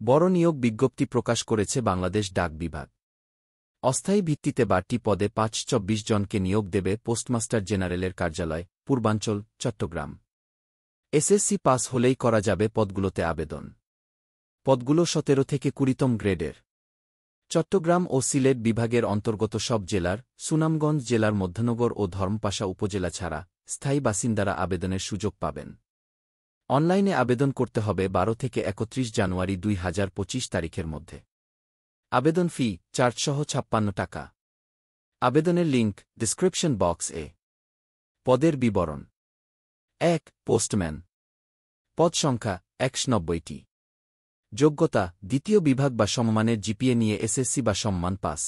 বড় নিয়োগ বিজ্ঞপ্তি প্রকাশ করেছে বাংলাদেশ ডাক বিভাগ। অস্থায়ী ভিত্তিতে বাড়তি পদে ৫-২৪ জনকে নিয়োগ দেবে পোস্টমাস্টার জেনারেলের কার্যালয়, পূর্বাঞ্চল, চট্টগ্রাম। এসএসসি পাস হলেই করা যাবে পদগুলোতে আবেদন। পদগুলো ১৭ থেকে ২০তম গ্রেডের। চট্টগ্রাম ও সিলেট বিভাগের অন্তর্গত সব জেলার, সুনামগঞ্জ জেলার মধ্যনগর ও ধর্মপাশা উপজেলা ছাড়া স্থায়ী বাসিন্দারা আবেদনের সুযোগ পাবেন। অনলাইনে আবেদন করতে হবে ১২ থেকে ৩১ জানুয়ারি ২০২৫ তারিখের মধ্যে। আবেদন ফি চার্জসহ ৫৬ টাকা। আবেদনের লিঙ্ক ডিসক্রিপশন বক্স এ। পদের বিবরণ: ১. পোস্টম্যান। পদ সংখ্যা ১৯০টি। যোগ্যতা: দ্বিতীয় বিভাগ বা সমমানের জিপিএ নিয়ে এসএসসি বা সমমান পাস।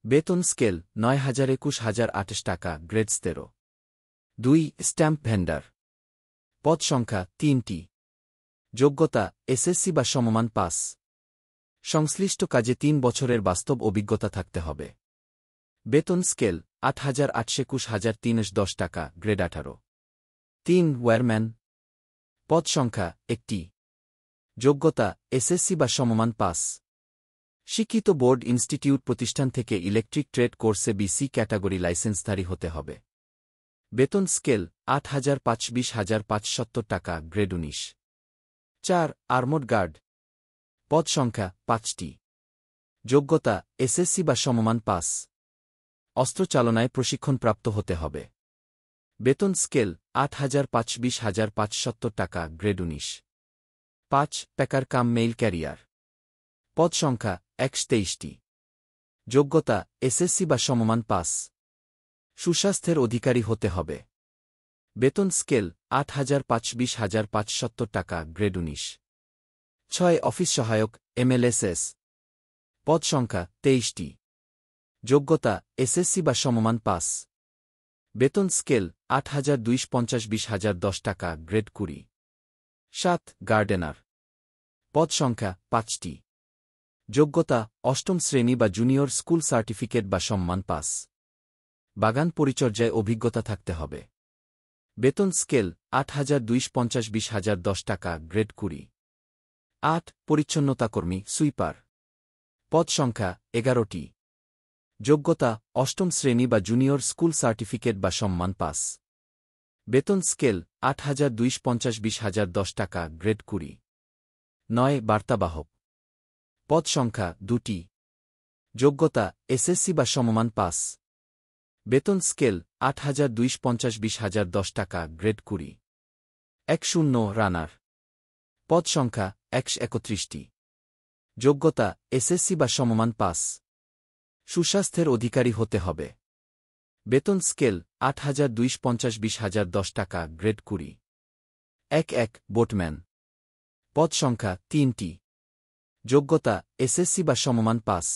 বেতন স্কেল ৯,২১,০২৮ টাকা, গ্রেড ১৩। ২. Stamp vendor. পদ সংখ্যা ৩টি। যোগ্যতা: এসএসসি বা সমমান পাস। সংশ্লিষ্ট কাজে ৩ বছরের বাস্তব অভিজ্ঞতা থাকতে হবে। বেতন স্কেল ৮,৮২১,৩১০ টাকা, গ্রেড ১৮। ৩. ওয়্যারম্যান। পদ সংখ্যা ১টি। যোগ্যতা: এসএসসি বা সমমান পাস। শিক্ষিত বোর্ড ইনস্টিটিউট প্রতিষ্ঠান থেকে ইলেকট্রিক ট্রেড কোর্সে BC ক্যাটাগরি লাইসেন্সধারী হতে হবে। বেতন স্কেল ৮,৫২০,৫৭০ টাকা, গ্রেড ১৯। ৪. Armed guard. পদ সংখ্যা ৫টি। যোগ্যতা: এসএসসি বা সমমান পাস। অস্ত্র চালনায় প্রশিক্ষণপ্রাপ্ত হতে হবে। বেতন স্কেল ৮,৫২০,৫৭০ টাকা, গ্রেড ১৯। ৫. প্যাকার কাম মেইল ক্যারিয়ার। পদ সংখ্যা ১২৩টি। যোগ্যতা: এসএসসি বা সমমান পাস। সুস্বাস্থ্যের অধিকারী হতে হবে। বেতন স্কেল ৮,৫২০,৫৭০ টাকা, গ্রেড ১৯। ৬. অফিস সহায়ক MLSS। পদ সংখ্যা ২৩টি। যোগ্যতা: এসএসসি বা সমমান পাস। বেতন স্কেল ৮,২৫০,০১০ টাকা, গ্রেড ২০। ৭. গার্ডেনার। পদ সংখ্যা ৫টি। যোগ্যতা: অষ্টম শ্রেণী বা জুনিয়র স্কুল সার্টিফিকেট বা সম্মান পাস। বাগান পরিচর্যায় অভিজ্ঞতা থাকতে হবে। বেতন স্কেল ৮,২৫০,০১০ টাকা, গ্রেড ২০। ৮. পরিচ্ছন্নতাকর্মী সুইপার। পদ সংখ্যা ১১টি। যোগ্যতা: অষ্টম শ্রেণী বা জুনিয়র স্কুল সার্টিফিকেট বা সম্মান পাস। বেতন স্কেল ৮,২৫০,০১০ টাকা, গ্রেড ২০। ৯. বার্তাবাহক। পদ সংখ্যা ২টি। যোগ্যতা: এসএসসি বা সমমান পাস। বেতন স্কেল ৮,২৫০,০১০ টাকা, গ্রেড ২০। ১০. রানার। পদ সংখ্যা ১৩১টি। যোগ্যতা: এসএসসি বা সমমান পাস। সুস্বাস্থ্যের অধিকারী হতে হবে। বেতন স্কেল ৮,২৫০,০১০ টাকা, গ্রেড ২০। ১. বোটম্যান। পদ সংখ্যা ৩টি। যোগ্যতা: এসএসসি বা সমমান পাস।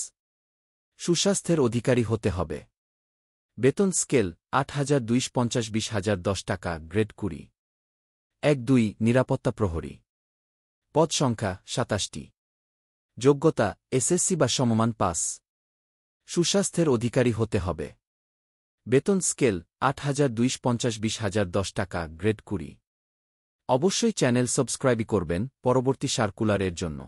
সুস্বাস্থ্যের অধিকারী হতে হবে। বেতন স্কেল ৮,২৫০,০১০ টাকা, গ্রেড ২০। ১. নিরাপত্তা প্রহরী। পদ সংখ্যা ২৭টি। যোগ্যতা: এসএসসি বা সমমান পাস। সুস্বাস্থ্যের অধিকারী হতে হবে। বেতন স্কেল ৮,২৫০,০১০ টাকা, গ্রেড ২০। অবশ্যই চ্যানেল সাবস্ক্রাইব করবেন পরবর্তী সার্কুলারের জন্য।